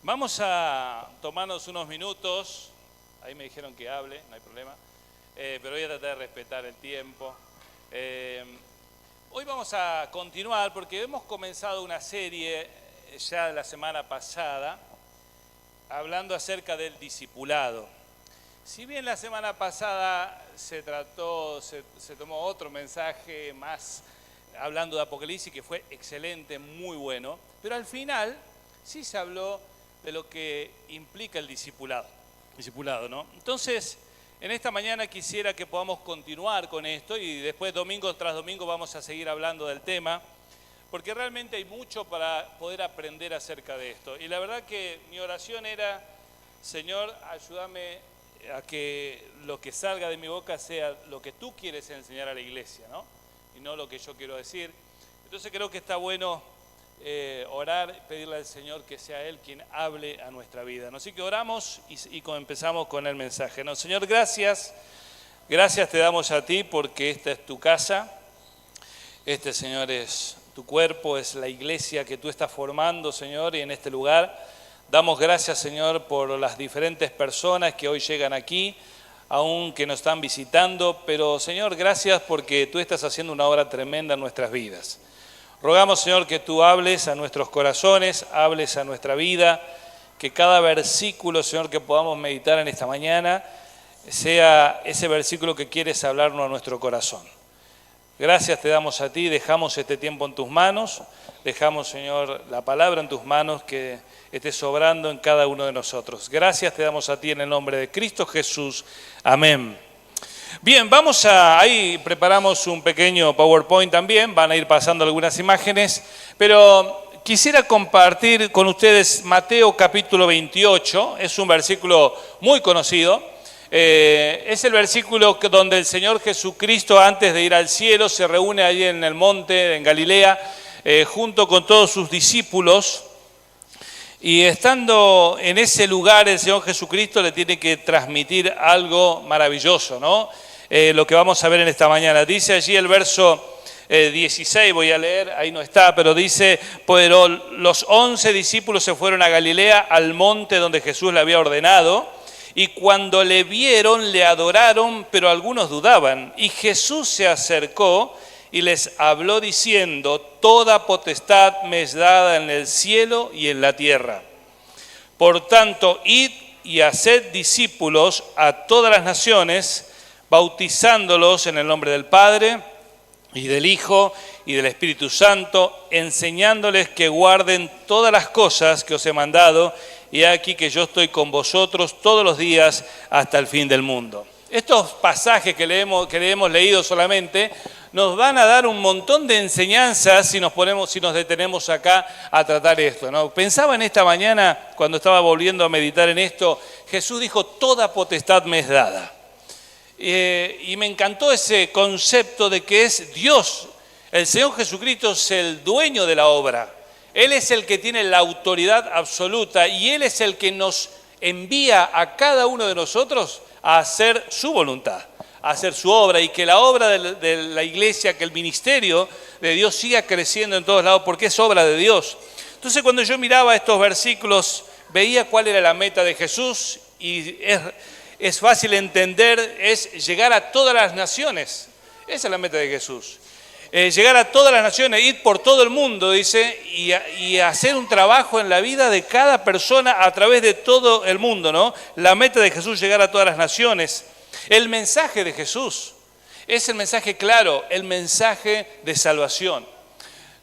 Vamos a tomarnos unos minutos, ahí me dijeron que hable, no hay problema, pero voy a tratar de respetar el tiempo. Hoy vamos a continuar porque hemos comenzado una serie ya la semana pasada hablando acerca del discipulado. Si bien la semana pasada se tomó otro mensaje más hablando de Apocalipsis que fue excelente, muy bueno, pero al final sí se habló de lo que implica el discipulado, ¿no? Entonces, en esta mañana quisiera que podamos continuar con esto y después domingo tras domingo vamos a seguir hablando del tema, porque realmente hay mucho para poder aprender acerca de esto. Y la verdad que mi oración era, Señor, ayúdame a que lo que salga de mi boca sea lo que tú quieres enseñar a la iglesia, ¿no? Y no lo que yo quiero decir. Entonces creo que está bueno orar, pedirle al Señor que sea Él quien hable a nuestra vida, ¿no? Así que oramos y empezamos con el mensaje, ¿no? Señor, gracias te damos a ti porque esta es tu casa, Señor, es tu cuerpo, es la iglesia que tú estás formando, Señor, y en este lugar damos gracias, Señor, por las diferentes personas que hoy llegan aquí, aún que nos están visitando, pero Señor, gracias porque tú estás haciendo una obra tremenda en nuestras vidas. Rogamos, Señor, que tú hables a nuestros corazones, hables a nuestra vida, que cada versículo, Señor, que podamos meditar en esta mañana, sea ese versículo que quieres hablarnos a nuestro corazón. Gracias te damos a ti, dejamos este tiempo en tus manos, dejamos, Señor, la palabra en tus manos, que esté sobrando en cada uno de nosotros. Gracias te damos a ti en el nombre de Cristo Jesús. Amén. Bien, ahí preparamos un pequeño PowerPoint también, van a ir pasando algunas imágenes, pero quisiera compartir con ustedes Mateo capítulo 28, es un versículo muy conocido, es el versículo donde el Señor Jesucristo antes de ir al cielo se reúne allí en el monte en Galilea junto con todos sus discípulos. Y estando en ese lugar, el Señor Jesucristo le tiene que transmitir algo maravilloso, ¿no? Lo que vamos a ver en esta mañana. Dice allí el verso 16, voy a leer, ahí no está, pero dice, pero los 11 discípulos se fueron a Galilea, al monte donde Jesús le había ordenado, y cuando le vieron, le adoraron, pero algunos dudaban. Y Jesús se acercó y les habló diciendo, toda potestad me es dada en el cielo y en la tierra. Por tanto, id y haced discípulos a todas las naciones, bautizándolos en el nombre del Padre y del Hijo y del Espíritu Santo, enseñándoles que guarden todas las cosas que os he mandado, y aquí que yo estoy con vosotros todos los días hasta el fin del mundo. Estos pasajes que hemos leído solamente nos van a dar un montón de enseñanzas si nos detenemos acá a tratar esto, ¿no? Pensaba en esta mañana, cuando estaba volviendo a meditar en esto, Jesús dijo, toda potestad me es dada. Y me encantó ese concepto de que es Dios, el Señor Jesucristo es el dueño de la obra. Él es el que tiene la autoridad absoluta y Él es el que nos envía a cada uno de nosotros a hacer su voluntad, a hacer su obra, y que la obra de la iglesia, que el ministerio de Dios siga creciendo en todos lados porque es obra de Dios. Entonces cuando yo miraba estos versículos veía cuál era la meta de Jesús y es fácil entender, es llegar a todas las naciones. Esa es la meta de Jesús. Llegar a todas las naciones, ir por todo el mundo, dice, y hacer un trabajo en la vida de cada persona a través de todo el mundo, ¿no? La meta de Jesús, llegar a todas las naciones. El mensaje de Jesús es el mensaje claro, el mensaje de salvación.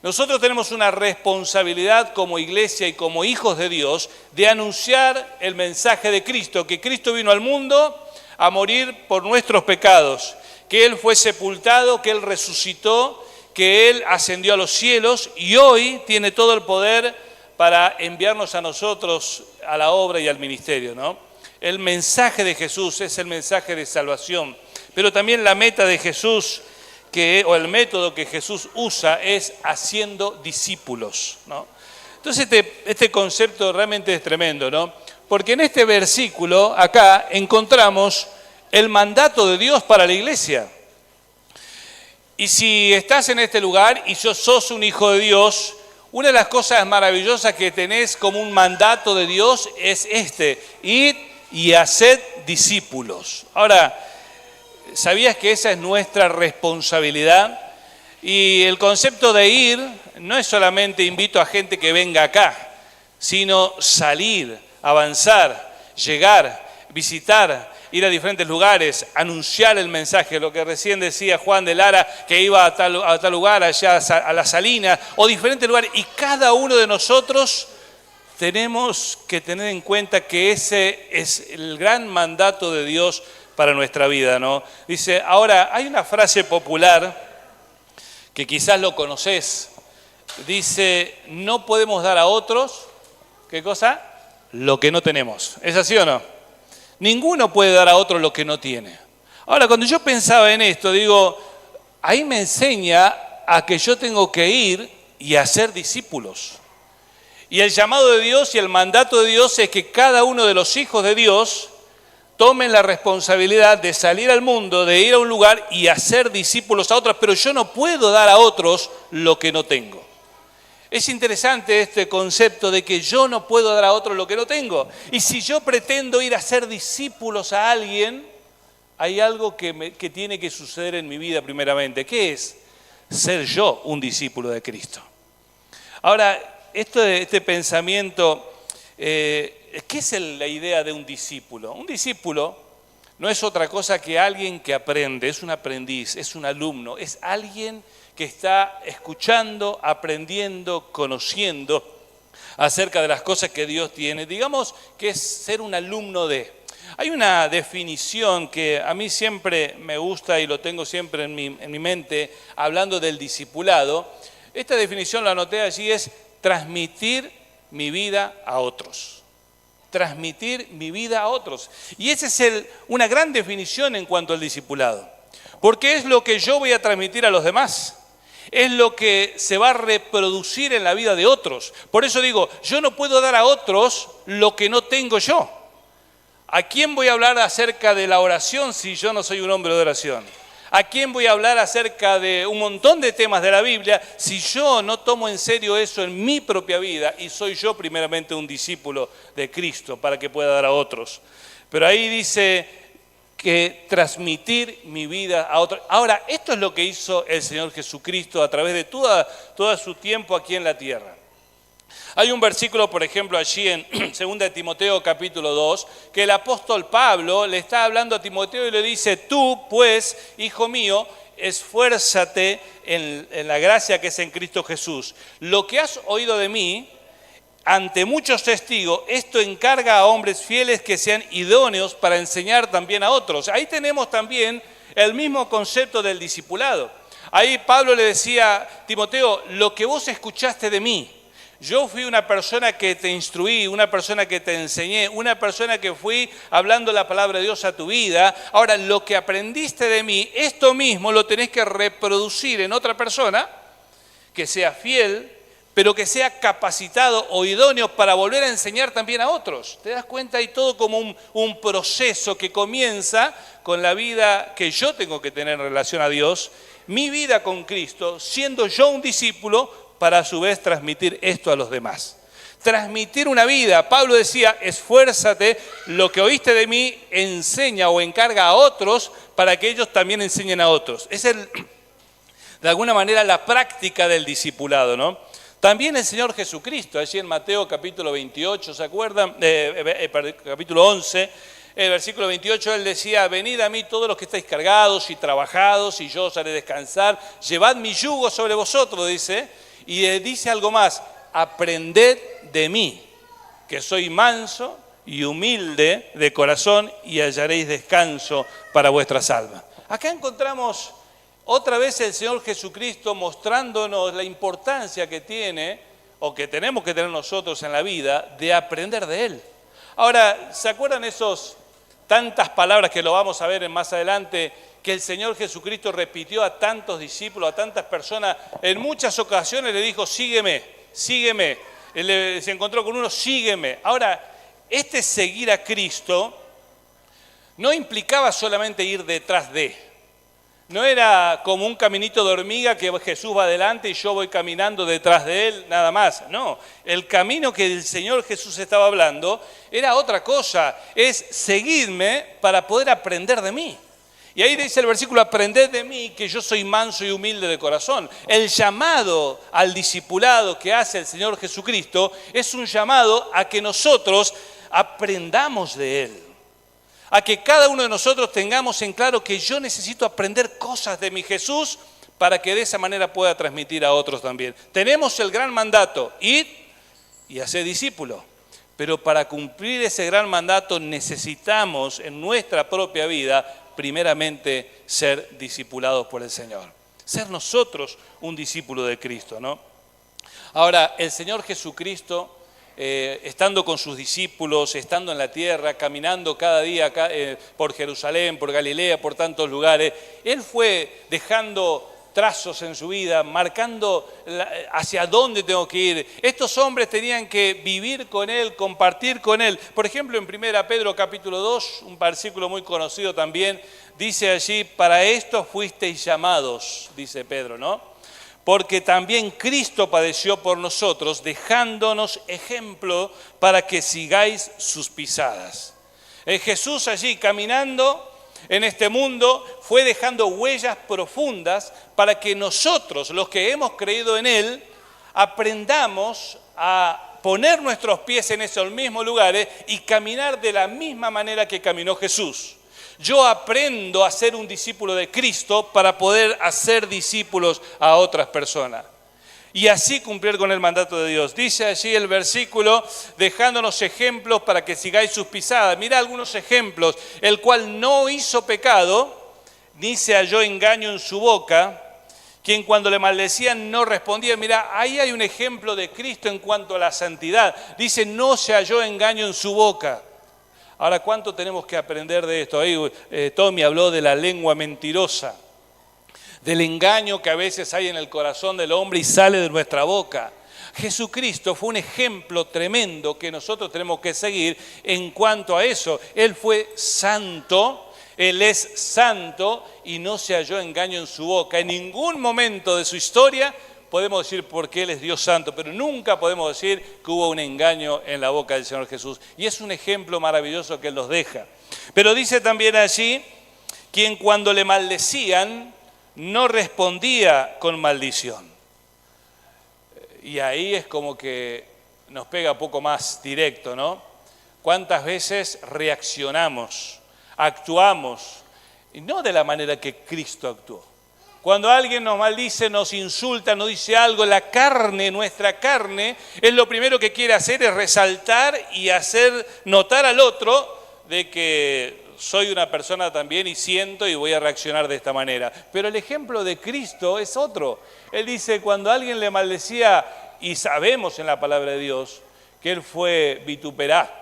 Nosotros tenemos una responsabilidad como iglesia y como hijos de Dios de anunciar el mensaje de Cristo, que Cristo vino al mundo a morir por nuestros pecados, que Él fue sepultado, que Él resucitó, que Él ascendió a los cielos y hoy tiene todo el poder para enviarnos a nosotros a la obra y al ministerio, ¿no? El mensaje de Jesús es el mensaje de salvación, pero también la meta de Jesús, o el método que Jesús usa, es haciendo discípulos, ¿no? Entonces este concepto realmente es tremendo, ¿no? Porque en este versículo acá encontramos el mandato de Dios para la iglesia. Y si estás en este lugar y sos un hijo de Dios, Una de las cosas maravillosas que tenés como un mandato de Dios es id y haced discípulos. Ahora, ¿sabías que esa es nuestra responsabilidad? Y el concepto de ir no es solamente invito a gente que venga acá, sino salir, avanzar, llegar, visitar, ir a diferentes lugares, anunciar el mensaje, lo que recién decía Juan de Lara, que iba a tal lugar, allá a La Salina, o diferentes lugares, y cada uno de nosotros tenemos que tener en cuenta que ese es el gran mandato de Dios para nuestra vida, ¿no? Dice, ahora, hay una frase popular que quizás lo conocés, dice, no podemos dar a otros, ¿qué cosa? Lo que no tenemos. ¿Es así o no? Ninguno puede dar a otro lo que no tiene. Ahora, cuando yo pensaba en esto, digo, ahí me enseña a que yo tengo que ir y hacer discípulos. Y el llamado de Dios y el mandato de Dios es que cada uno de los hijos de Dios tomen la responsabilidad de salir al mundo, de ir a un lugar y hacer discípulos a otros, pero yo no puedo dar a otros lo que no tengo. Es interesante este concepto de que yo no puedo dar a otro lo que no tengo. Y si yo pretendo ir a ser discípulos a alguien, hay algo que tiene que suceder en mi vida primeramente. ¿Qué es? Ser yo un discípulo de Cristo. Ahora, este pensamiento, ¿qué es la idea de un discípulo? Un discípulo no es otra cosa que alguien que aprende, es un aprendiz, es un alumno, es alguien que está escuchando, aprendiendo, conociendo acerca de las cosas que Dios tiene. Digamos que es ser un alumno de. Hay una definición que a mí siempre me gusta y lo tengo siempre en mi mente, hablando del discipulado. Esta definición la anoté allí, es transmitir mi vida a otros. Transmitir mi vida a otros. Y esa es una gran definición en cuanto al discipulado. Porque es lo que yo voy a transmitir a los demás. Es lo que se va a reproducir en la vida de otros. Por eso digo, yo no puedo dar a otros lo que no tengo yo. ¿A quién voy a hablar acerca de la oración si yo no soy un hombre de oración? ¿A quién voy a hablar acerca de un montón de temas de la Biblia si yo no tomo en serio eso en mi propia vida y soy yo primeramente un discípulo de Cristo para que pueda dar a otros? Pero ahí dice que transmitir mi vida a otros. Ahora, esto es lo que hizo el Señor Jesucristo a través de todo su tiempo aquí en la tierra. Hay un versículo, por ejemplo, allí en 2 Timoteo capítulo 2, que el apóstol Pablo le está hablando a Timoteo y le dice, tú pues, hijo mío, esfuérzate en la gracia que es en Cristo Jesús. Lo que has oído de mí, ante muchos testigos, esto encarga a hombres fieles que sean idóneos para enseñar también a otros. Ahí tenemos también el mismo concepto del discipulado. Ahí Pablo le decía, Timoteo, lo que vos escuchaste de mí, yo fui una persona que te instruí, una persona que te enseñé, una persona que fui hablando la palabra de Dios a tu vida. Ahora, lo que aprendiste de mí, esto mismo lo tenés que reproducir en otra persona que sea fiel, pero que sea capacitado o idóneo para volver a enseñar también a otros. ¿Te das cuenta? Hay todo como un proceso que comienza con la vida que yo tengo que tener en relación a Dios, mi vida con Cristo, siendo yo un discípulo, para a su vez transmitir esto a los demás. Transmitir una vida. Pablo decía, esfuérzate, lo que oíste de mí, enseña o encarga a otros para que ellos también enseñen a otros. Es de alguna manera la práctica del discipulado, ¿no? También el Señor Jesucristo, allí en Mateo capítulo 28, ¿se acuerdan? Capítulo 11, el versículo 28, Él decía, venid a mí todos los que estáis cargados y trabajados y yo os haré descansar, llevad mi yugo sobre vosotros, dice. Y dice algo más, aprended de mí, que soy manso y humilde de corazón y hallaréis descanso para vuestras almas. Acá encontramos otra vez el Señor Jesucristo mostrándonos la importancia que tiene o que tenemos que tener nosotros en la vida de aprender de Él. Ahora, ¿se acuerdan tantas palabras que lo vamos a ver más adelante, que el Señor Jesucristo repitió a tantos discípulos, a tantas personas? En muchas ocasiones le dijo, sígueme, sígueme. Él se encontró con uno, sígueme. Ahora, seguir a Cristo no implicaba solamente ir detrás de. No era como un caminito de hormiga que Jesús va adelante y yo voy caminando detrás de él, nada más. No, el camino que el Señor Jesús estaba hablando era otra cosa, es seguirme para poder aprender de mí. Y ahí dice el versículo, aprended de mí que yo soy manso y humilde de corazón. El llamado al discipulado que hace el Señor Jesucristo es un llamado a que nosotros aprendamos de Él. A que cada uno de nosotros tengamos en claro que yo necesito aprender cosas de mi Jesús para que de esa manera pueda transmitir a otros también. Tenemos el gran mandato, id y hacer discípulos. Pero para cumplir ese gran mandato necesitamos en nuestra propia vida primeramente ser discipulados por el Señor. Ser nosotros un discípulo de Cristo, ¿no? Ahora, el Señor Jesucristo, estando con sus discípulos, estando en la tierra, caminando cada día por Jerusalén, por Galilea, por tantos lugares, Él fue dejando trazos en su vida, marcando hacia dónde tengo que ir. Estos hombres tenían que vivir con Él, compartir con Él. Por ejemplo, en 1 Pedro capítulo 2, un versículo muy conocido también, dice allí, para esto fuisteis llamados, dice Pedro, ¿no? Porque también Cristo padeció por nosotros, dejándonos ejemplo para que sigáis sus pisadas. Jesús allí caminando en este mundo fue dejando huellas profundas para que nosotros, los que hemos creído en Él, aprendamos a poner nuestros pies en esos mismos lugares y caminar de la misma manera que caminó Jesús. Yo aprendo a ser un discípulo de Cristo para poder hacer discípulos a otras personas. Y así cumplir con el mandato de Dios. Dice allí el versículo, dejándonos ejemplos para que sigáis sus pisadas. Mira algunos ejemplos. El cual no hizo pecado, ni se halló engaño en su boca. Quien cuando le maldecían no respondía. Mira, ahí hay un ejemplo de Cristo en cuanto a la santidad. Dice, no se halló engaño en su boca. Ahora, ¿cuánto tenemos que aprender de esto? Ahí Tommy habló de la lengua mentirosa, del engaño que a veces hay en el corazón del hombre y sale de nuestra boca. Jesucristo fue un ejemplo tremendo que nosotros tenemos que seguir en cuanto a eso. Él fue santo, Él es santo y no se halló engaño en su boca. En ningún momento de su historia podemos decir porque Él es Dios santo, pero nunca podemos decir que hubo un engaño en la boca del Señor Jesús. Y es un ejemplo maravilloso que Él nos deja. Pero dice también allí, quien cuando le maldecían no respondía con maldición. Y ahí es como que nos pega poco más directo, ¿no? ¿Cuántas veces reaccionamos, actuamos, y no de la manera que Cristo actuó? Cuando alguien nos maldice, nos insulta, nos dice algo, la carne, nuestra carne, es lo primero que quiere hacer, es resaltar y hacer notar al otro de que soy una persona también y siento y voy a reaccionar de esta manera. Pero el ejemplo de Cristo es otro. Él dice, cuando alguien le maldecía, y sabemos en la palabra de Dios que Él fue vituperado,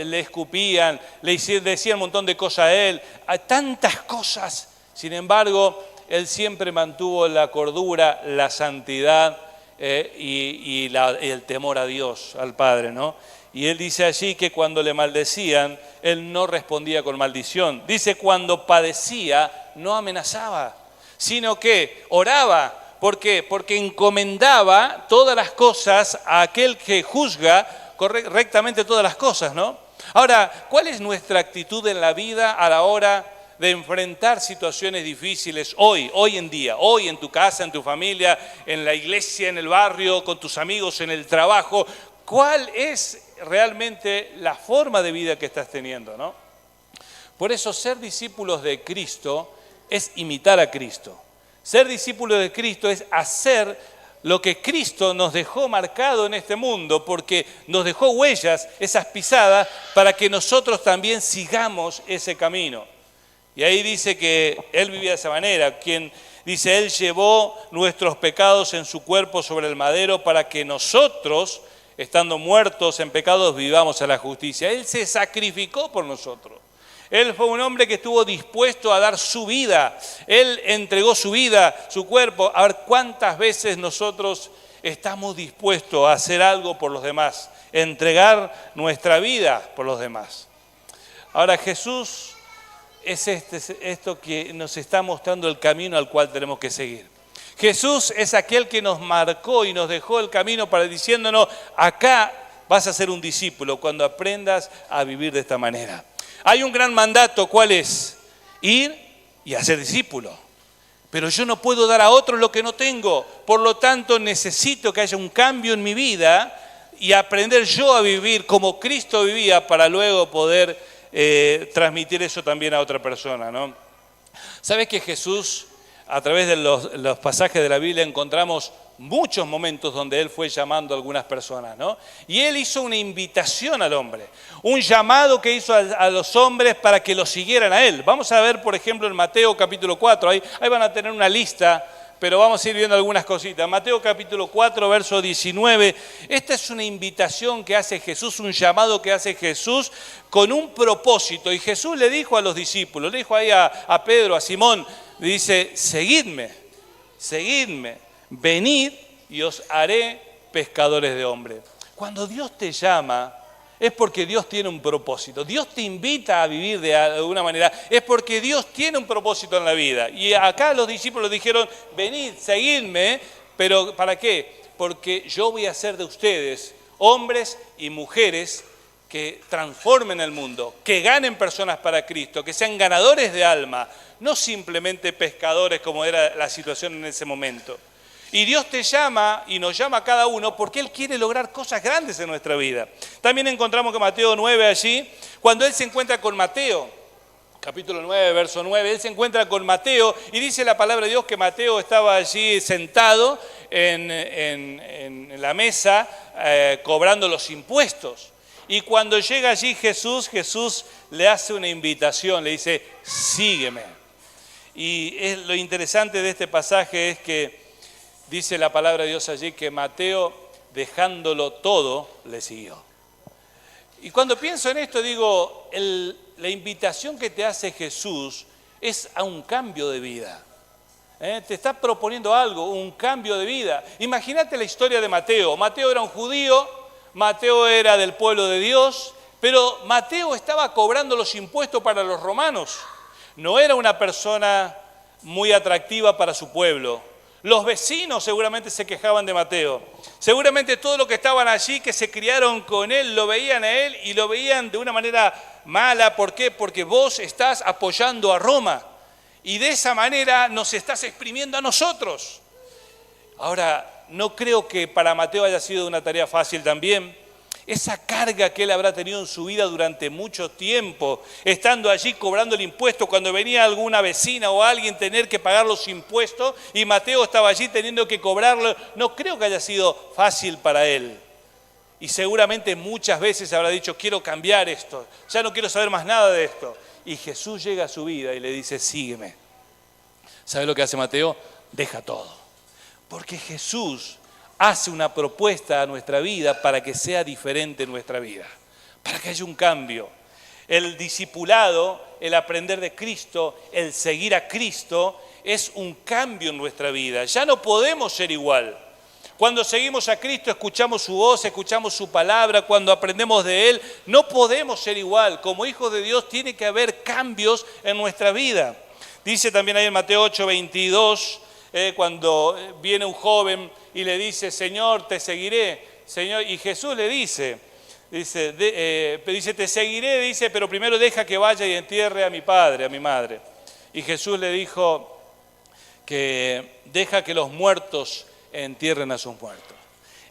le escupían, le decían un montón de cosas a Él, a tantas cosas. Sin embargo, Él siempre mantuvo la cordura, la santidad y el temor a Dios, al Padre, ¿no? Y Él dice allí que cuando le maldecían, Él no respondía con maldición. Dice, cuando padecía, no amenazaba, sino que oraba. ¿Por qué? Porque encomendaba todas las cosas a aquel que juzga correctamente todas las cosas, ¿no? Ahora, ¿cuál es nuestra actitud en la vida a la hora de enfrentar situaciones difíciles hoy en día? Hoy en tu casa, en tu familia, en la iglesia, en el barrio, con tus amigos, en el trabajo. ¿Cuál es realmente la forma de vida que estás teniendo, ¿no? Por eso ser discípulos de Cristo es imitar a Cristo. Ser discípulo de Cristo es hacer lo que Cristo nos dejó marcado en este mundo, porque nos dejó huellas, esas pisadas, para que nosotros también sigamos ese camino. Y ahí dice que Él vivía de esa manera. Quien dice, Él llevó nuestros pecados en su cuerpo sobre el madero para que nosotros, estando muertos en pecados, vivamos a la justicia. Él se sacrificó por nosotros. Él fue un hombre que estuvo dispuesto a dar su vida. Él entregó su vida, su cuerpo. A ver cuántas veces nosotros estamos dispuestos a hacer algo por los demás, entregar nuestra vida por los demás. Ahora Jesús es esto que nos está mostrando el camino al cual tenemos que seguir. Jesús es aquel que nos marcó y nos dejó el camino para diciéndonos, acá vas a ser un discípulo cuando aprendas a vivir de esta manera. Hay un gran mandato, ¿cuál es? Ir y hacer discípulo. Pero yo no puedo dar a otros lo que no tengo. Por lo tanto, necesito que haya un cambio en mi vida y aprender yo a vivir como Cristo vivía para luego poder transmitir eso también a otra persona, ¿no? ¿Sabes que Jesús, a través de los pasajes de la Biblia, encontramos muchos momentos donde Él fue llamando a algunas personas, ¿no? Y Él hizo una invitación al hombre, un llamado que hizo a los hombres para que lo siguieran a Él. Vamos a ver, por ejemplo, en Mateo capítulo 4, ahí van a tener una lista, pero vamos a ir viendo algunas cositas. Mateo capítulo 4, verso 19, esta es una invitación que hace Jesús, un llamado que hace Jesús con un propósito. Y Jesús le dijo a los discípulos, le dijo ahí a Pedro, a Simón, le dice, seguidme, venid y os haré pescadores de hombres. Cuando Dios te llama, es porque Dios tiene un propósito. Dios te invita a vivir de alguna manera, es porque Dios tiene un propósito en la vida. Y acá los discípulos dijeron, venid, seguidme, pero ¿para qué? Porque yo voy a hacer de ustedes hombres y mujeres que transformen el mundo, que ganen personas para Cristo, que sean ganadores de alma, no simplemente pescadores como era la situación en ese momento. Y Dios te llama y nos llama a cada uno porque Él quiere lograr cosas grandes en nuestra vida. También encontramos que Mateo 9 allí, cuando Él se encuentra con Mateo, capítulo 9, verso 9, Él se encuentra con Mateo y dice la palabra de Dios que Mateo estaba allí sentado en la mesa cobrando los impuestos. Y cuando llega allí Jesús le hace una invitación, le dice, sígueme. Y lo interesante de este pasaje es que dice la palabra de Dios allí que Mateo, dejándolo todo, le siguió. Y cuando pienso en esto, digo, la invitación que te hace Jesús es a un cambio de vida. Te está proponiendo algo, un cambio de vida. Imagínate la historia de Mateo. Mateo era un judío, Mateo era del pueblo de Dios, pero Mateo estaba cobrando los impuestos para los romanos. No era una persona muy atractiva para su pueblo. Los vecinos seguramente se quejaban de Mateo. Seguramente todos los que estaban allí, que se criaron con él, lo veían a él y lo veían de una manera mala. ¿Por qué? Porque vos estás apoyando a Roma y de esa manera nos estás exprimiendo a nosotros. Ahora, no creo que para Mateo haya sido una tarea fácil también. Esa carga que él habrá tenido en su vida durante mucho tiempo, estando allí cobrando el impuesto, cuando venía alguna vecina o alguien tener que pagar los impuestos y Mateo estaba allí teniendo que cobrarlo, no creo que haya sido fácil para él. Y seguramente muchas veces habrá dicho, quiero cambiar esto, ya no quiero saber más nada de esto. Y Jesús llega a su vida y le dice, sígueme. ¿Sabe lo que hace Mateo? Deja todo. Porque Jesús hace una propuesta a nuestra vida para que sea diferente en nuestra vida, para que haya un cambio. El discipulado, el aprender de Cristo, el seguir a Cristo, es un cambio en nuestra vida. Ya no podemos ser igual. Cuando seguimos a Cristo, escuchamos su voz, escuchamos su palabra, cuando aprendemos de Él, no podemos ser igual. Como hijos de Dios tiene que haber cambios en nuestra vida. Dice también ahí en Mateo 8, 22, cuando viene un joven y le dice, Señor, te seguiré, Señor, y Jesús le dice, te seguiré, dice, pero primero deja que vaya y entierre a mi padre, a mi madre. Y Jesús le dijo que deja que los muertos entierren a sus muertos.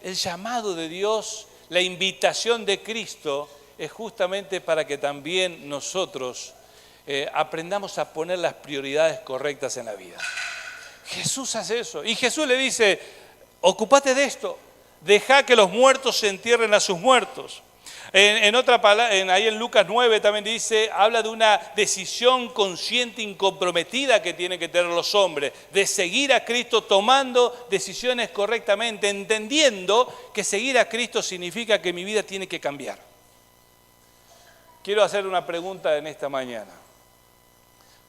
El llamado de Dios, la invitación de Cristo es justamente para que también nosotros aprendamos a poner las prioridades correctas en la vida. Jesús hace eso. Y Jesús le dice, ocúpate de esto. Deja que los muertos se entierren a sus muertos. En otra palabra, ahí en Lucas 9 también dice, habla de una decisión consciente y comprometida que tienen que tener los hombres, de seguir a Cristo tomando decisiones correctamente, entendiendo que seguir a Cristo significa que mi vida tiene que cambiar. Quiero hacer una pregunta en esta mañana.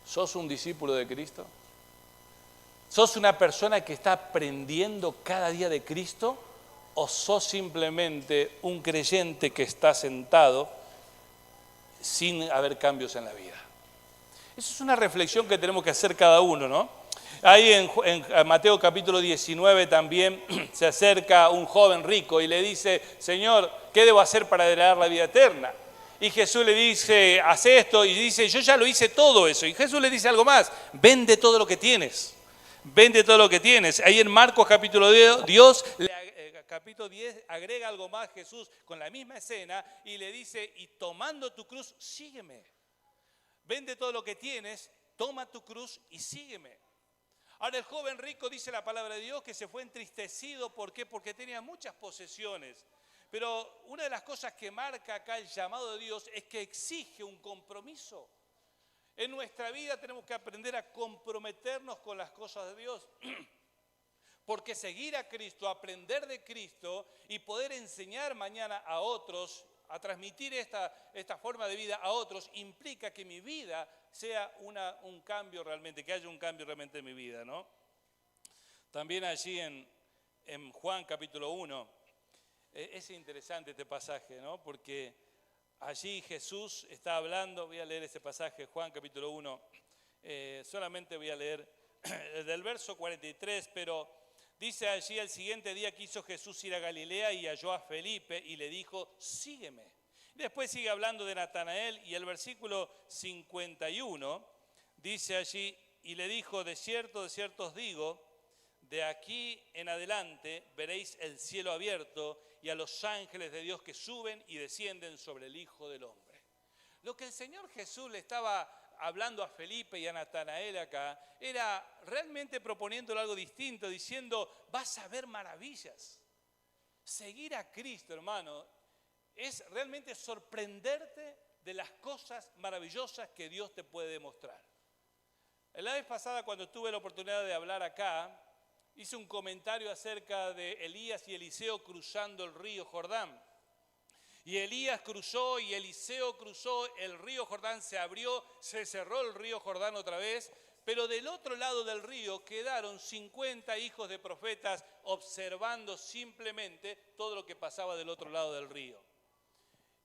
¿Sos un discípulo de Cristo? ¿Sos una persona que está aprendiendo cada día de Cristo? ¿O sos simplemente un creyente que está sentado sin haber cambios en la vida? Esa es una reflexión que tenemos que hacer cada uno, ¿no? Ahí en Mateo capítulo 19 también se acerca un joven rico y le dice, Señor, ¿qué debo hacer para heredar la vida eterna? Y Jesús le dice, haz esto, y dice, yo ya lo hice todo eso. Y Jesús le dice algo más, vende todo lo que tienes. Vende todo lo que tienes. Ahí en Marcos capítulo 10, capítulo 10 agrega algo más Jesús con la misma escena y le dice, y tomando tu cruz, sígueme. Vende todo lo que tienes, toma tu cruz y sígueme. Ahora el joven rico, dice la palabra de Dios, que se fue entristecido. ¿Por qué? Porque tenía muchas posesiones. Pero una de las cosas que marca acá el llamado de Dios es que exige un compromiso. En nuestra vida tenemos que aprender a comprometernos con las cosas de Dios. Porque seguir a Cristo, aprender de Cristo y poder enseñar mañana a otros, a transmitir esta forma de vida a otros, implica que mi vida sea un cambio realmente, que haya un cambio realmente en mi vida, ¿no? También allí en Juan capítulo 1, es interesante este pasaje, ¿no? Porque allí Jesús está hablando, voy a leer ese pasaje, Juan capítulo 1, solamente voy a leer del verso 43, pero dice allí, el siguiente día quiso Jesús ir a Galilea y halló a Felipe y le dijo, sígueme. Después sigue hablando de Natanael y el versículo 51 dice allí, y le dijo, de cierto os digo, de aquí en adelante veréis el cielo abierto y a los ángeles de Dios que suben y descienden sobre el Hijo del Hombre. Lo que el Señor Jesús le estaba hablando a Felipe y a Natanael acá, era realmente proponiéndole algo distinto, diciendo, vas a ver maravillas. Seguir a Cristo, hermano, es realmente sorprenderte de las cosas maravillosas que Dios te puede demostrar. La vez pasada, cuando tuve la oportunidad de hablar acá, hice un comentario acerca de Elías y Eliseo cruzando el río Jordán. Y Elías cruzó y Eliseo cruzó, el río Jordán se abrió, se cerró el río Jordán otra vez, pero del otro lado del río quedaron 50 hijos de profetas observando simplemente todo lo que pasaba del otro lado del río.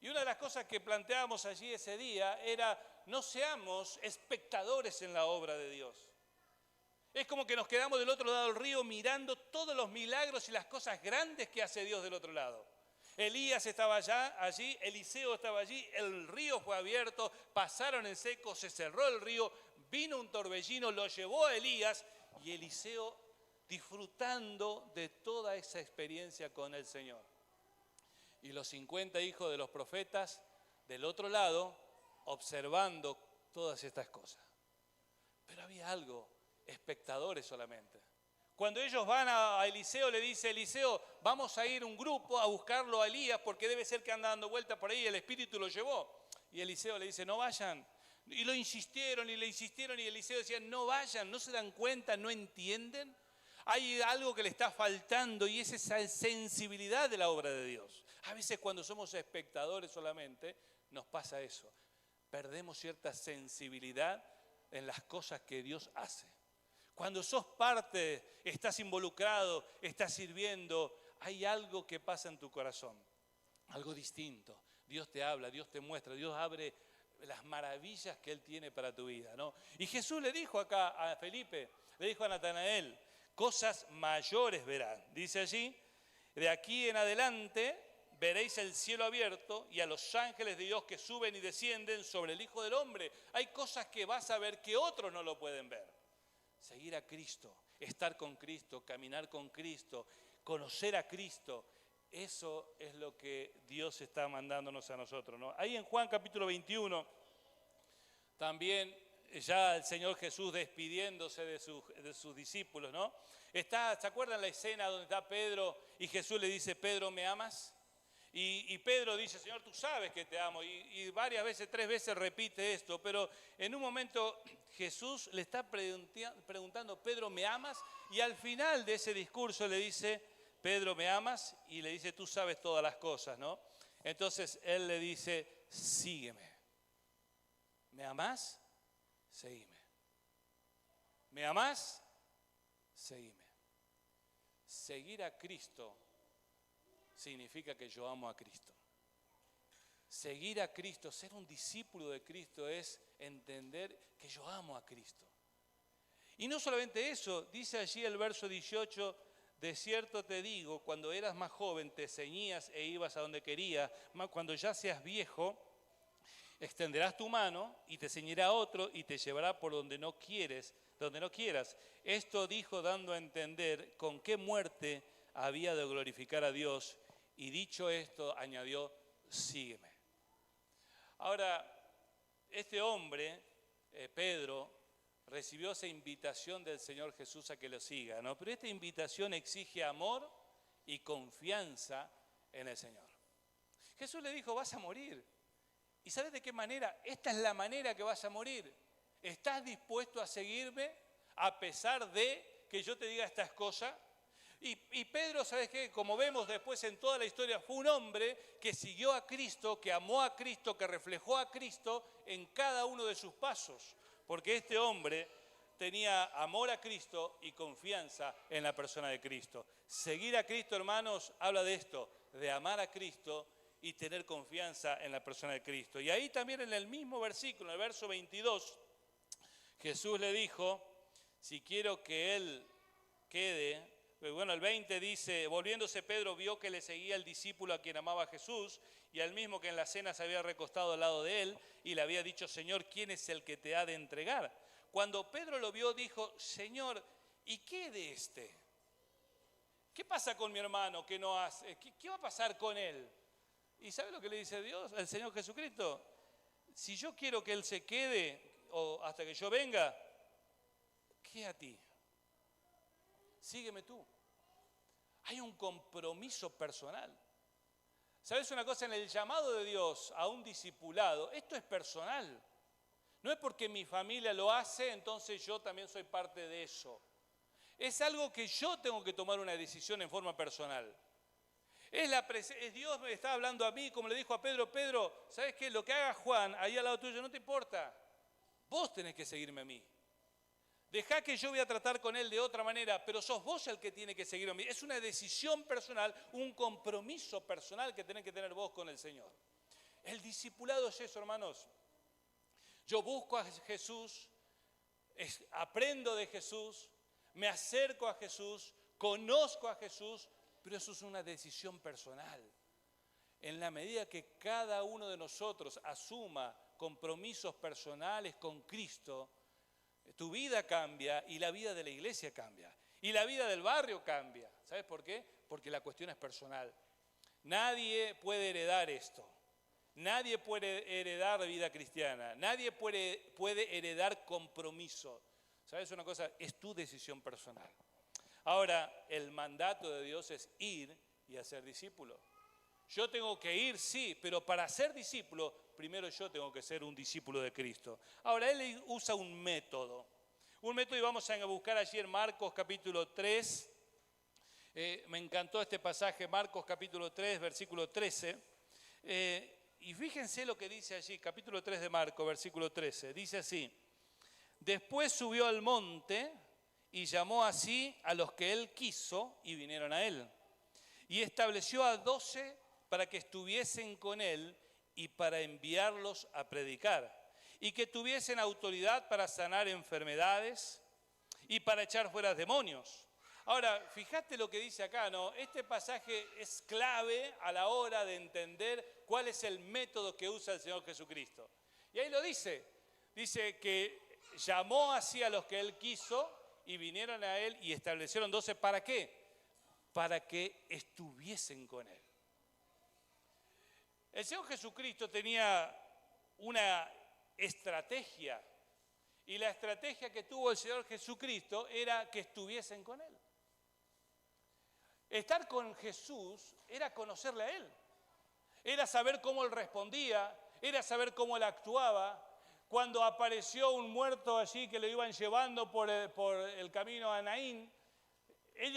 Y una de las cosas que planteábamos allí ese día era, no seamos espectadores en la obra de Dios. Es como que nos quedamos del otro lado del río mirando todos los milagros y las cosas grandes que hace Dios del otro lado. Elías estaba allí, Eliseo estaba allí, el río fue abierto, pasaron en seco, se cerró el río, vino un torbellino, lo llevó a Elías y Eliseo disfrutando de toda esa experiencia con el Señor. Y los 50 hijos de los profetas del otro lado observando todas estas cosas. Pero había algo, espectadores solamente. Cuando ellos van a Eliseo, le dice Eliseo, vamos a ir un grupo a buscarlo a Elías porque debe ser que anda dando vueltas por ahí y el Espíritu lo llevó. Y Eliseo le dice, no vayan. Y lo insistieron y le insistieron y Eliseo decía, no vayan, no se dan cuenta, no entienden. Hay algo que le está faltando y es esa sensibilidad de la obra de Dios. A veces cuando somos espectadores solamente nos pasa eso. Perdemos cierta sensibilidad en las cosas que Dios hace. Cuando sos parte, estás involucrado, estás sirviendo, hay algo que pasa en tu corazón, algo distinto. Dios te habla, Dios te muestra, Dios abre las maravillas que Él tiene para tu vida, ¿no? Y Jesús le dijo acá a Felipe, le dijo a Natanael, cosas mayores verán. Dice allí, de aquí en adelante veréis el cielo abierto y a los ángeles de Dios que suben y descienden sobre el Hijo del Hombre. Hay cosas que vas a ver que otros no lo pueden ver. Seguir a Cristo, estar con Cristo, caminar con Cristo, conocer a Cristo, eso es lo que Dios está mandándonos a nosotros, ¿no? Ahí en Juan capítulo 21, también ya el Señor Jesús despidiéndose de sus discípulos, ¿no? ¿Se acuerdan la escena donde está Pedro y Jesús le dice, Pedro, ¿me amas? Y Pedro dice, Señor, tú sabes que te amo. Y varias veces, 3 veces repite esto. Pero en un momento Jesús le está preguntando, Pedro, ¿me amas? Y al final de ese discurso le dice, Pedro, ¿me amas? Y le dice, tú sabes todas las cosas, ¿no? Entonces él le dice, sígueme. ¿Me amás? Seguime. ¿Me amás? Seguime. Seguir a Cristo significa que yo amo a Cristo. Seguir a Cristo, ser un discípulo de Cristo es entender que yo amo a Cristo. Y no solamente eso, dice allí el verso 18, de cierto te digo, cuando eras más joven te ceñías e ibas a donde querías, mas cuando ya seas viejo, extenderás tu mano y te ceñirá otro y te llevará por donde no quieras. Esto dijo dando a entender con qué muerte había de glorificar a Dios, y dicho esto añadió, sígueme. Ahora, este hombre, Pedro, recibió esa invitación del Señor Jesús a que lo siga, ¿no? Pero esta invitación exige amor y confianza en el Señor. Jesús le dijo, vas a morir. ¿Y sabes de qué manera? Esta es la manera que vas a morir. ¿Estás dispuesto a seguirme a pesar de que yo te diga estas cosas? Y Pedro, ¿sabes qué? Como vemos después en toda la historia, fue un hombre que siguió a Cristo, que amó a Cristo, que reflejó a Cristo en cada uno de sus pasos. Porque este hombre tenía amor a Cristo y confianza en la persona de Cristo. Seguir a Cristo, hermanos, habla de esto, de amar a Cristo y tener confianza en la persona de Cristo. Y ahí también en el mismo versículo, en el verso 22, Jesús le dijo, si quiero que él quede. Bueno, el 20 dice, volviéndose Pedro vio que le seguía el discípulo a quien amaba a Jesús y al mismo que en la cena se había recostado al lado de él y le había dicho, Señor, ¿quién es el que te ha de entregar? Cuando Pedro lo vio dijo, Señor, ¿y qué de este? ¿Qué pasa con mi hermano que no hace? ¿Qué va a pasar con él? ¿Y sabe lo que le dice Dios, el Señor Jesucristo? Si yo quiero que él se quede o hasta que yo venga, ¿qué a ti? Sígueme tú. Hay un compromiso personal. ¿Sabes una cosa? En el llamado de Dios a un discipulado, esto es personal. No es porque mi familia lo hace, entonces yo también soy parte de eso. Es algo que yo tengo que tomar una decisión en forma personal. Es Dios me está hablando a mí, como le dijo a Pedro, Pedro, ¿sabes qué? Lo que haga Juan ahí al lado tuyo no te importa. Vos tenés que seguirme a mí. Dejá que yo voy a tratar con él de otra manera, pero sos vos el que tiene que seguirme a mí. Es una decisión personal, un compromiso personal que tenés que tener vos con el Señor. El discipulado es eso, hermanos. Yo busco a Jesús, aprendo de Jesús, me acerco a Jesús, conozco a Jesús, pero eso es una decisión personal. En la medida que cada uno de nosotros asuma compromisos personales con Cristo, tu vida cambia y la vida de la iglesia cambia. Y la vida del barrio cambia. ¿Sabes por qué? Porque la cuestión es personal. Nadie puede heredar esto. Nadie puede heredar la vida cristiana. Nadie puede heredar compromiso. ¿Sabes una cosa? Es tu decisión personal. Ahora, el mandato de Dios es ir y hacer discípulo. Yo tengo que ir, sí, pero para ser discípulo, primero yo tengo que ser un discípulo de Cristo. Ahora, él usa un método. Y vamos a buscar allí en Marcos capítulo 3. Me encantó este pasaje, Marcos capítulo 3, versículo 13. Y fíjense lo que dice allí, capítulo 3 de Marcos, versículo 13. Dice así, después subió al monte y llamó así a los que él quiso y vinieron a él. Y estableció a 12 para que estuviesen con él y para enviarlos a predicar, y que tuviesen autoridad para sanar enfermedades y para echar fuera demonios. Ahora, fíjate lo que dice acá, ¿no? Este pasaje es clave a la hora de entender cuál es el método que usa el Señor Jesucristo. Y ahí lo dice que llamó así a los que él quiso y vinieron a él y establecieron 12, ¿para qué? Para que estuviesen con él. El Señor Jesucristo tenía una estrategia, y la estrategia que tuvo el Señor Jesucristo era que estuviesen con él. Estar con Jesús era conocerle a él, era saber cómo él respondía, era saber cómo él actuaba. Cuando apareció un muerto allí que lo iban llevando por el camino a Naín,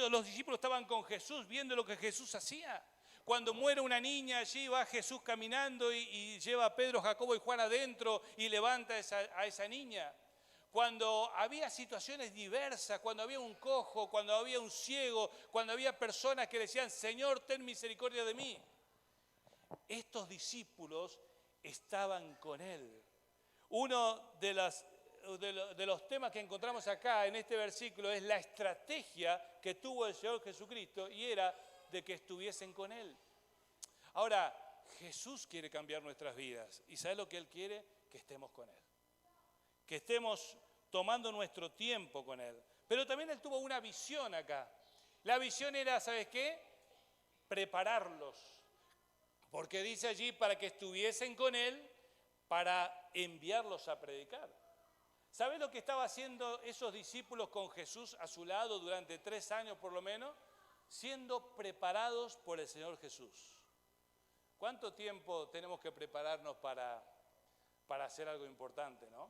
los discípulos estaban con Jesús viendo lo que Jesús hacía. Cuando muere una niña, allí va Jesús caminando y lleva a Pedro, Jacobo y Juan adentro y levanta a esa niña. Cuando había situaciones diversas, cuando había un cojo, cuando había un ciego, cuando había personas que decían, Señor, ten misericordia de mí. estos discípulos estaban con Él. Uno de los temas que encontramos acá en este versículo es la estrategia que tuvo el Señor Jesucristo y era de que estuviesen con Él. Ahora, Jesús quiere cambiar nuestras vidas y ¿sabe lo que Él quiere? Que estemos con Él. Que estemos tomando nuestro tiempo con Él. Pero también Él tuvo una visión acá. La visión era, ¿sabes qué? Prepararlos. Porque dice allí para que estuviesen con Él, para enviarlos a predicar. ¿Sabes lo que estaban haciendo esos discípulos con Jesús a su lado durante 3 años por lo menos? Siendo preparados por el Señor Jesús. ¿Cuánto tiempo tenemos que prepararnos para hacer algo importante, no?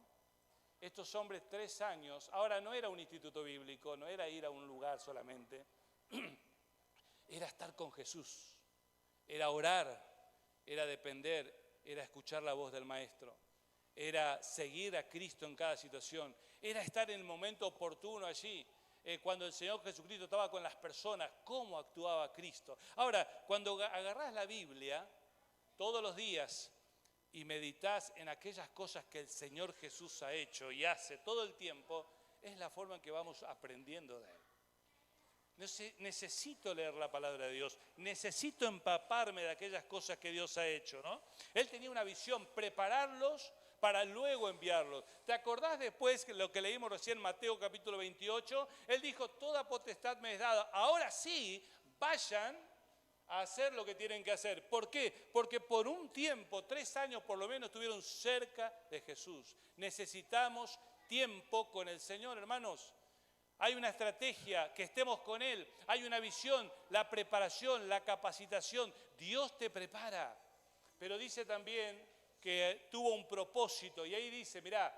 Estos hombres 3 años, ahora no era un instituto bíblico, no era ir a un lugar solamente, era estar con Jesús, era orar, era depender, era escuchar la voz del Maestro, era seguir a Cristo en cada situación, era estar en el momento oportuno allí, cuando el Señor Jesucristo estaba con las personas, cómo actuaba Cristo. Ahora, cuando agarrás la Biblia todos los días y meditas en aquellas cosas que el Señor Jesús ha hecho y hace todo el tiempo, es la forma en que vamos aprendiendo de Él. Necesito leer la palabra de Dios, necesito empaparme de aquellas cosas que Dios ha hecho, ¿no? Él tenía una visión, prepararlos para luego enviarlos. ¿Te acordás después lo que leímos recién en Mateo capítulo 28? Él dijo, toda potestad me es dada, ahora sí, vayan a hacer lo que tienen que hacer. ¿Por qué? Porque por un tiempo, 3 años por lo menos, estuvieron cerca de Jesús. Necesitamos tiempo con el Señor, hermanos. Hay una estrategia, que estemos con Él. Hay una visión, la preparación, la capacitación. Dios te prepara. Pero dice también que tuvo un propósito. Y ahí dice, mirá,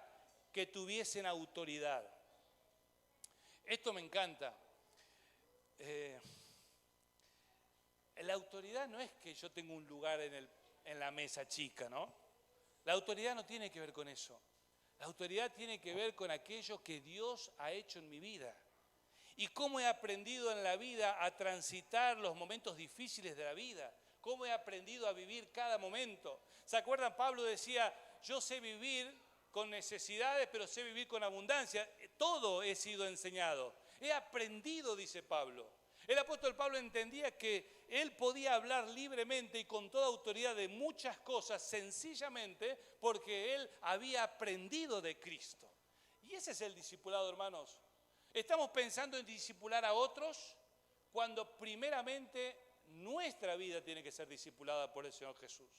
que tuviesen autoridad. Esto me encanta. La autoridad no es que yo tenga un lugar en la mesa chica, ¿no? La autoridad no tiene que ver con eso. La autoridad tiene que ver con aquello que Dios ha hecho en mi vida. Y cómo he aprendido en la vida a transitar los momentos difíciles de la vida. Cómo he aprendido a vivir cada momento. ¿Se acuerdan? Pablo decía, yo sé vivir con necesidades, pero sé vivir con abundancia. Todo he sido enseñado. He aprendido, dice Pablo. El apóstol Pablo entendía que él podía hablar libremente y con toda autoridad de muchas cosas sencillamente porque él había aprendido de Cristo. Y ese es el discipulado, hermanos. Estamos pensando en discipular a otros cuando primeramente nuestra vida tiene que ser discipulada por el Señor Jesús.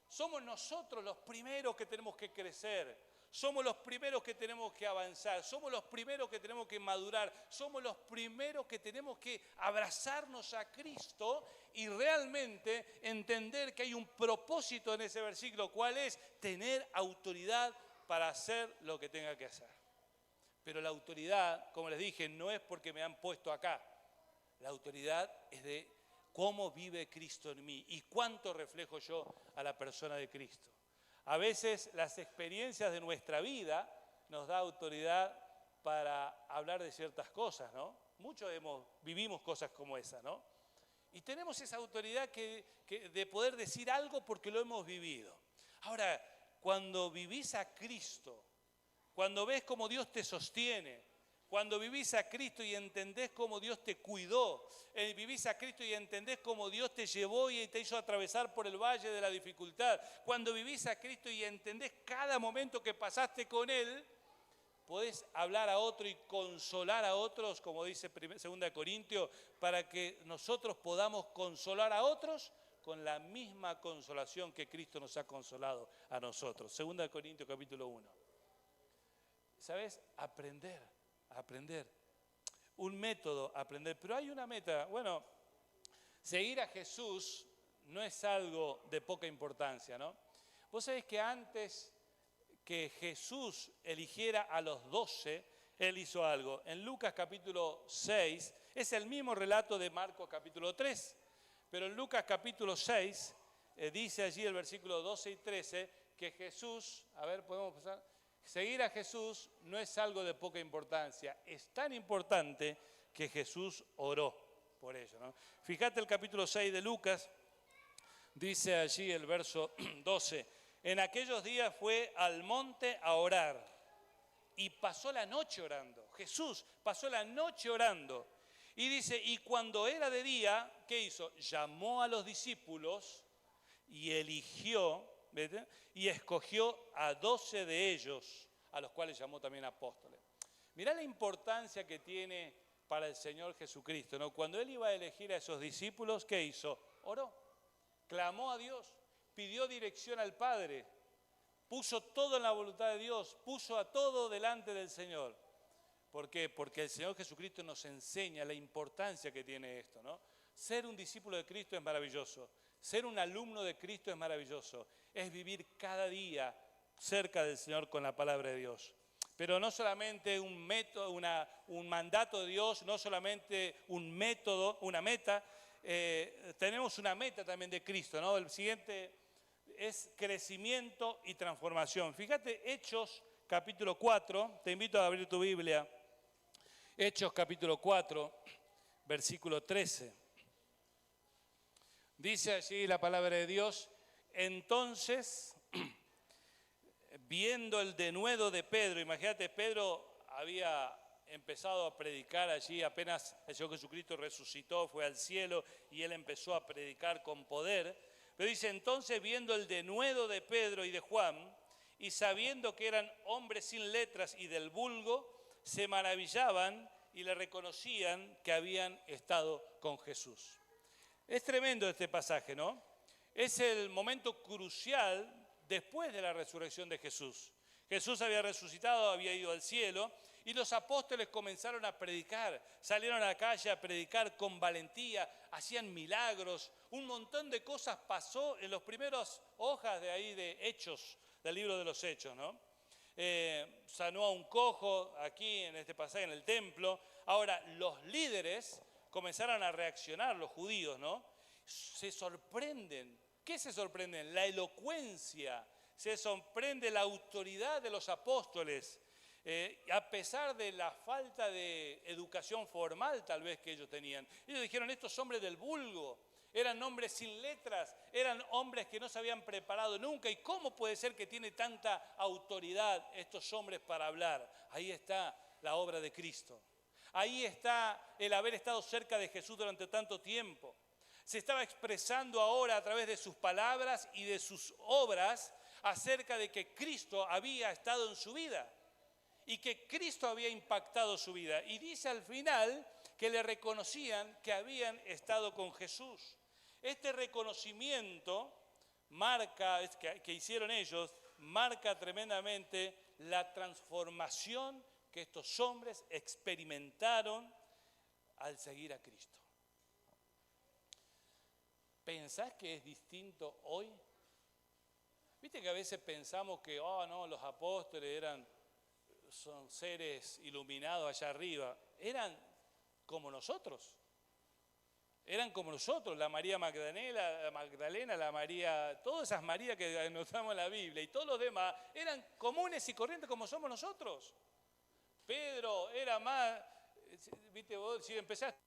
Somos nosotros los primeros que tenemos que crecer. Somos los primeros que tenemos que avanzar, somos los primeros que tenemos que madurar, somos los primeros que tenemos que abrazarnos a Cristo y realmente entender que hay un propósito en ese versículo, cuál es tener autoridad para hacer lo que tenga que hacer. Pero la autoridad, como les dije, no es porque me han puesto acá. La autoridad es de cómo vive Cristo en mí y cuánto reflejo yo a la persona de Cristo. A veces las experiencias de nuestra vida nos da autoridad para hablar de ciertas cosas, ¿no? Muchos vivimos cosas como esa, ¿no? Y tenemos esa autoridad de poder decir algo porque lo hemos vivido. Ahora, cuando vivís a Cristo, cuando ves cómo Dios te sostiene, cuando vivís a Cristo y entendés cómo Dios te cuidó, vivís a Cristo y entendés cómo Dios te llevó y te hizo atravesar por el valle de la dificultad, cuando vivís a Cristo y entendés cada momento que pasaste con Él, podés hablar a otro y consolar a otros, como dice 2 Corintios, para que nosotros podamos consolar a otros con la misma consolación que Cristo nos ha consolado a nosotros. 2 Corintios capítulo 1. ¿Sabes? Aprender. Un método, aprender. Pero hay una meta. Bueno, seguir a Jesús no es algo de poca importancia, ¿no? Vos sabés que antes que Jesús eligiera a los 12, Él hizo algo. En Lucas capítulo 6, es el mismo relato de Marcos capítulo 3, pero en Lucas capítulo 6, dice allí el versículo 12 y 13, que Jesús, a ver, podemos pasar. Seguir a Jesús no es algo de poca importancia. Es tan importante que Jesús oró por ello, ¿no? Fíjate el capítulo 6 de Lucas, Dice allí el verso 12, en aquellos días fue al monte a orar y pasó la noche orando. Jesús pasó la noche orando. Y dice, y cuando era de día, ¿qué hizo? Llamó a los discípulos y eligió, ¿ves? Y escogió a 12 de ellos, a los cuales llamó también apóstoles. Mirá la importancia que tiene para el Señor Jesucristo, ¿no? Cuando Él iba a elegir a esos discípulos, ¿qué hizo? Oró, clamó a Dios, pidió dirección al Padre, puso todo en la voluntad de Dios, puso a todo delante del Señor. ¿Por qué? Porque el Señor Jesucristo nos enseña la importancia que tiene esto, ¿no? Ser un discípulo de Cristo es maravilloso, ser un alumno de Cristo es maravilloso, es vivir cada día cerca del Señor con la palabra de Dios. Pero no solamente un método, un mandato de Dios, no solamente un método, una meta, tenemos una meta también de Cristo, ¿no? El siguiente es crecimiento y transformación. Fíjate, Hechos capítulo 4, te invito a abrir tu Biblia. Hechos capítulo 4, versículo 13. Dice allí la palabra de Dios, entonces, viendo el denuedo de Pedro, imagínate, Pedro había empezado a predicar allí, apenas el Señor Jesucristo resucitó, fue al cielo y él empezó a predicar con poder. Pero dice, entonces viendo el denuedo de Pedro y de Juan, y sabiendo que eran hombres sin letras y del vulgo, se maravillaban y le reconocían que habían estado con Jesús. Es tremendo este pasaje, ¿no? Es el momento crucial después de la resurrección de Jesús. Jesús había resucitado, había ido al cielo y los apóstoles comenzaron a predicar, salieron a la calle a predicar con valentía, hacían milagros, un montón de cosas pasó en las primeras hojas de ahí de Hechos, del libro de los Hechos, ¿no? Sanó a un cojo aquí en este pasaje en el templo. Ahora, los líderes comenzaron a reaccionar, los judíos, ¿no? Se sorprenden. ¿Qué se sorprenden? La elocuencia. Se sorprende la autoridad de los apóstoles, a pesar de la falta de educación formal tal vez que ellos tenían. Ellos dijeron, estos hombres del vulgo, eran hombres sin letras, eran hombres que no se habían preparado nunca. ¿Y cómo puede ser que tiene tanta autoridad estos hombres para hablar? Ahí está la obra de Cristo. Ahí está el haber estado cerca de Jesús durante tanto tiempo. Se estaba expresando ahora a través de sus palabras y de sus obras acerca de que Cristo había estado en su vida y que Cristo había impactado su vida. Y dice al final que le reconocían que habían estado con Jesús. Este reconocimiento que hicieron ellos marca tremendamente la transformación que estos hombres experimentaron al seguir a Cristo. ¿Pensás que es distinto hoy? Viste que a veces pensamos que, no, los apóstoles son seres iluminados allá arriba. Eran como nosotros. Eran como nosotros, la María Magdalena, la María, todas esas Marías que anotamos en la Biblia y todos los demás eran comunes y corrientes como somos nosotros. Pedro era más, viste vos, si empezaste.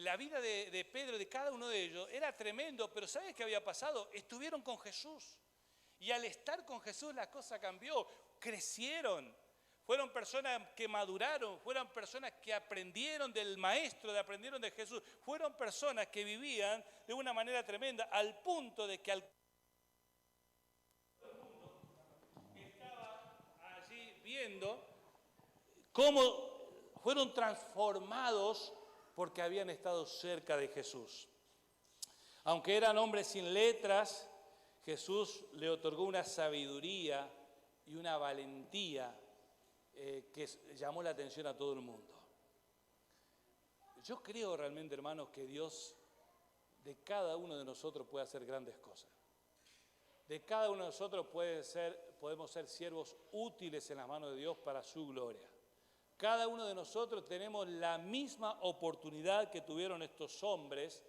La vida de Pedro, de cada uno de ellos, era tremendo, pero ¿sabes qué había pasado? Estuvieron con Jesús. Y al estar con Jesús la cosa cambió, crecieron. Fueron personas que maduraron, fueron personas que aprendieron del Maestro, aprendieron de Jesús. Fueron personas que vivían de una manera tremenda, al punto de que estaba allí viendo cómo fueron transformados porque habían estado cerca de Jesús. Aunque eran hombres sin letras, Jesús le otorgó una sabiduría y una valentía que llamó la atención a todo el mundo. Yo creo realmente, hermanos, que Dios de cada uno de nosotros puede hacer grandes cosas. De cada uno de nosotros podemos ser siervos útiles en las manos de Dios para su gloria. Cada uno de nosotros tenemos la misma oportunidad que tuvieron estos hombres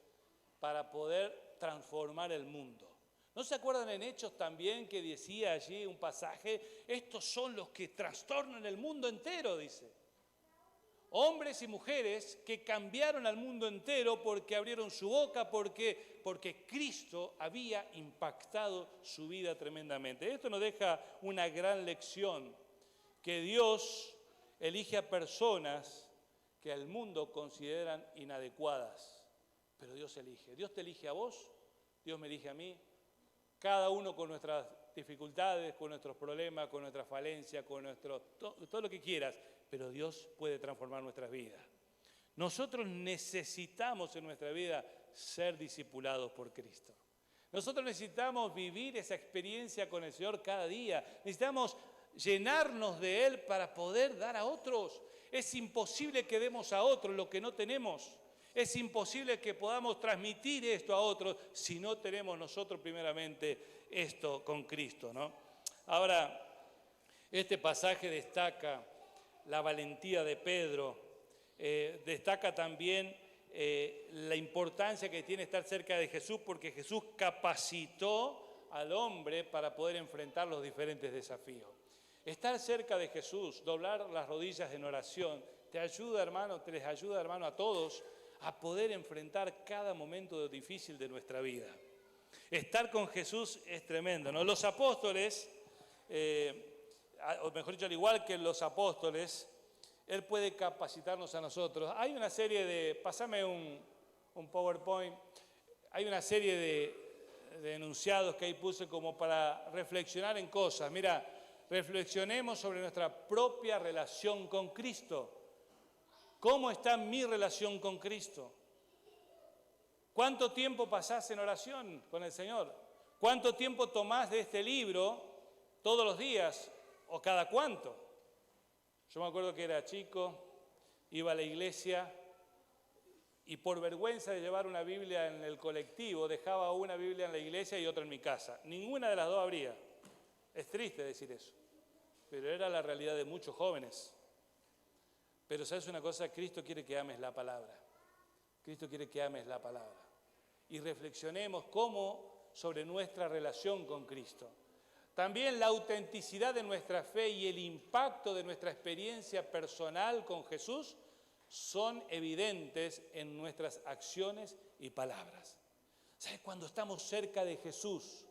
para poder transformar el mundo. ¿No se acuerdan en Hechos también que decía allí un pasaje? Estos son los que trastornan el mundo entero, dice. Hombres y mujeres que cambiaron al mundo entero porque abrieron su boca, porque Cristo había impactado su vida tremendamente. Esto nos deja una gran lección, que Dios elige a personas que al mundo consideran inadecuadas, pero Dios elige. Dios te elige a vos, Dios me elige a mí, cada uno con nuestras dificultades, con nuestros problemas, con nuestras falencias, con todo lo que quieras, pero Dios puede transformar nuestras vidas. Nosotros necesitamos en nuestra vida ser discipulados por Cristo. Nosotros necesitamos vivir esa experiencia con el Señor cada día. Necesitamos llenarnos de Él para poder dar a otros. Es imposible que demos a otros lo que no tenemos. Es imposible que podamos transmitir esto a otros si no tenemos nosotros primeramente esto con Cristo, ¿no? Ahora, este pasaje destaca la valentía de Pedro, destaca también la importancia que tiene estar cerca de Jesús, porque Jesús capacitó al hombre para poder enfrentar los diferentes desafíos. Estar cerca de Jesús, doblar las rodillas en oración, te ayuda, hermano, te les ayuda, hermano, a todos a poder enfrentar cada momento difícil de nuestra vida. Estar con Jesús es tremendo, ¿no? Los apóstoles, o mejor dicho, al igual que los apóstoles, Él puede capacitarnos a nosotros. Hay una serie de, pásame un PowerPoint, hay una serie de enunciados que ahí puse como para reflexionar en cosas. Mira, reflexionemos sobre nuestra propia relación con Cristo. ¿Cómo está mi relación con Cristo? ¿Cuánto tiempo pasás en oración con el Señor? ¿Cuánto tiempo tomás de este libro todos los días o cada cuánto? Yo me acuerdo que era chico, iba a la iglesia y por vergüenza de llevar una Biblia en el colectivo, dejaba una Biblia en la iglesia y otra en mi casa. Ninguna de las dos abría. Es triste decir eso, pero era la realidad de muchos jóvenes. Pero ¿sabes una cosa? Cristo quiere que ames la palabra. Cristo quiere que ames la palabra. Y reflexionemos sobre nuestra relación con Cristo. También la autenticidad de nuestra fe y el impacto de nuestra experiencia personal con Jesús son evidentes en nuestras acciones y palabras. ¿Sabes? Cuando estamos cerca de Jesús,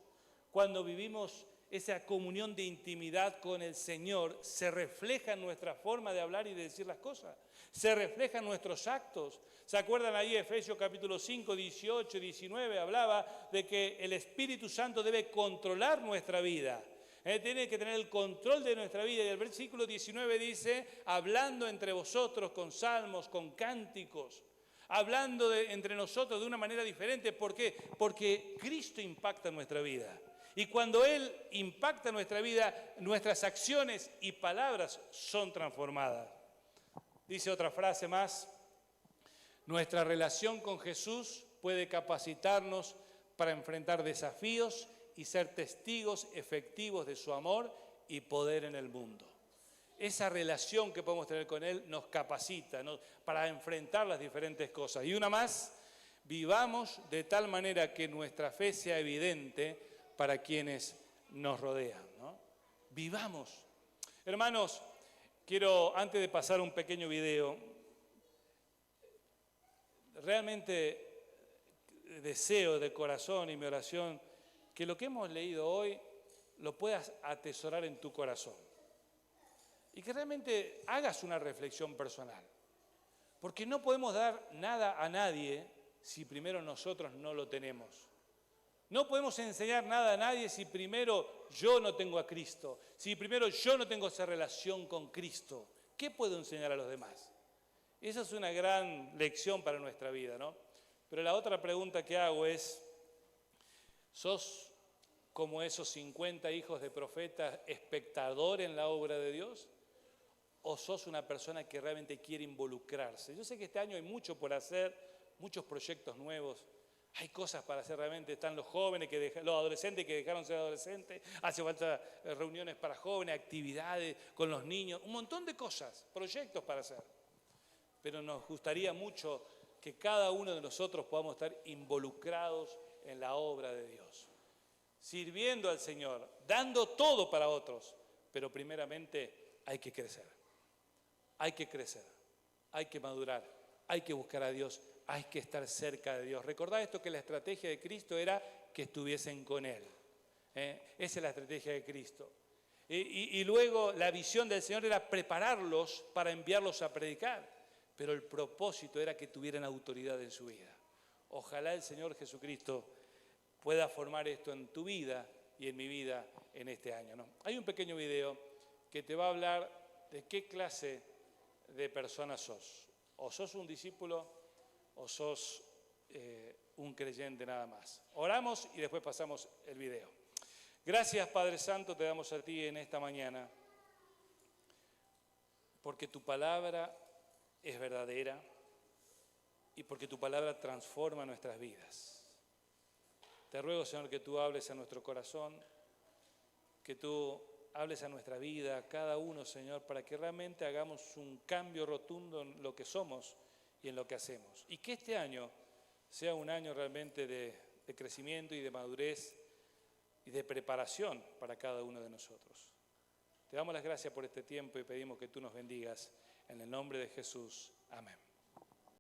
cuando vivimos esa comunión de intimidad con el Señor, se refleja en nuestra forma de hablar y de decir las cosas, se refleja en nuestros actos. ¿Se acuerdan ahí Efesios capítulo 5, 18, 19? Hablaba de que el Espíritu Santo debe controlar nuestra vida. Tiene que tener el control de nuestra vida. Y el versículo 19 dice, hablando entre vosotros con salmos, con cánticos, hablando entre nosotros de una manera diferente. ¿Por qué? Porque Cristo impacta nuestra vida. Y cuando Él impacta nuestra vida, nuestras acciones y palabras son transformadas. Dice otra frase más, nuestra relación con Jesús puede capacitarnos para enfrentar desafíos y ser testigos efectivos de su amor y poder en el mundo. Esa relación que podemos tener con Él nos capacita, ¿no?, para enfrentar las diferentes cosas. Y una más, vivamos de tal manera que nuestra fe sea evidente para quienes nos rodean, ¿no? Vivamos. Hermanos, quiero, antes de pasar un pequeño video, realmente deseo de corazón y mi oración que lo que hemos leído hoy lo puedas atesorar en tu corazón y que realmente hagas una reflexión personal, porque no podemos dar nada a nadie si primero nosotros no lo tenemos. No podemos enseñar nada a nadie si primero yo no tengo a Cristo, si primero yo no tengo esa relación con Cristo. ¿Qué puedo enseñar a los demás? Esa es una gran lección para nuestra vida, ¿no? Pero la otra pregunta que hago es, ¿sos como esos 50 hijos de profetas espectador en la obra de Dios? ¿O sos una persona que realmente quiere involucrarse? Yo sé que este año hay mucho por hacer, muchos proyectos nuevos. Hay cosas para hacer realmente, están los jóvenes, los adolescentes que dejaron de ser adolescentes, hace falta reuniones para jóvenes, actividades con los niños, un montón de cosas, proyectos para hacer. Pero nos gustaría mucho que cada uno de nosotros podamos estar involucrados en la obra de Dios. sirviendo al Señor, dando todo para otros, pero primeramente hay que crecer, hay que crecer, hay que madurar, hay que buscar a Dios, hay que estar cerca de Dios. Recordad esto, que la estrategia de Cristo era que estuviesen con Él. Esa es la estrategia de Cristo. Y luego la visión del Señor era prepararlos para enviarlos a predicar, pero el propósito era que tuvieran autoridad en su vida. Ojalá el Señor Jesucristo pueda formar esto en tu vida y en mi vida en este año, ¿no? Hay un pequeño video que te va a hablar de qué clase de persona sos. O sos un discípulo o sos un creyente nada más. Oramos y después pasamos el video. Gracias, Padre Santo, te damos a ti en esta mañana, porque tu palabra es verdadera y porque tu palabra transforma nuestras vidas. Te ruego, Señor, que tú hables a nuestro corazón, que tú hables a nuestra vida, a cada uno, Señor, para que realmente hagamos un cambio rotundo en lo que somos y en lo que hacemos. Y que este año sea un año realmente de crecimiento y de madurez y de preparación para cada uno de nosotros. Te damos las gracias por este tiempo y pedimos que tú nos bendigas. En el nombre de Jesús. Amén.